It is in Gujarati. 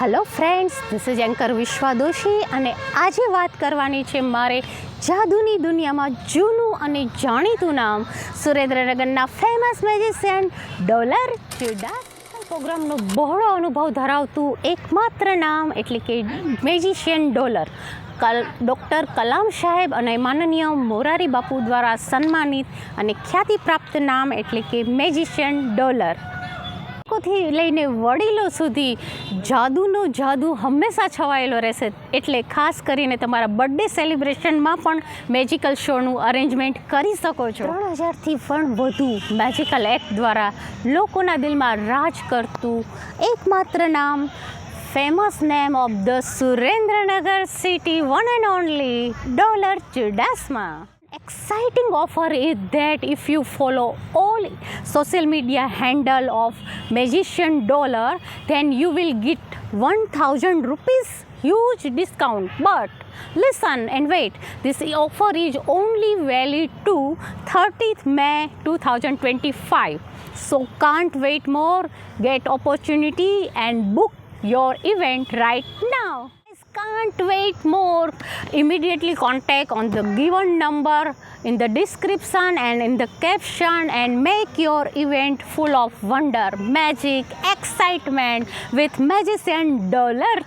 Hello friends, this is anchor Vishwa Doshi અને આજે વાત કરવાની છે મારે જાદુની દુનિયામાં જૂનું અને જાણીતું નામ સુરેન્દ્રનગરના ફેમસ મેજિશિયન ડોલર ચુડાસ પ્રોગ્રામનો બહોળો અનુભવ ધરાવતું એકમાત્ર નામ એટલે કે મેજિશિયન ડોલર ડૉક્ટર કલામ સાહેબ અને માનનીય મોરારી બાપુ દ્વારા સન્માનિત અને ખ્યાતિ પ્રાપ્ત નામ એટલે કે મેજિશિયન ડોલર. થી લઈને વડીલો સુધી જાદુ હંમેશા છવાયેલો રહેશે, એટલે ખાસ કરીને તમારા બર્થડે સેલિબ્રેશનમાં પણ મેજિકલ શોનું અરેન્જમેન્ટ કરી શકો છો. 3000થી પણ વધુ મેજિકલ એક્ટ દ્વારા લોકોના દિલમાં રાજ કરતું એકમાત્ર નામ, famous name of the Surendranagar city, one and only Dollar Chudasma. Exciting offer is that if you follow all social media handle of Magician Dollar, then you will get 1000 rupees huge discount. But listen and wait, this offer is only valid to 30th May 2025. So can't wait more. Get opportunity and book your event right now. Can't wait more. Immediately contact on the given number in the description and in the caption and make your event full of wonder, magic, excitement with Magician Dollar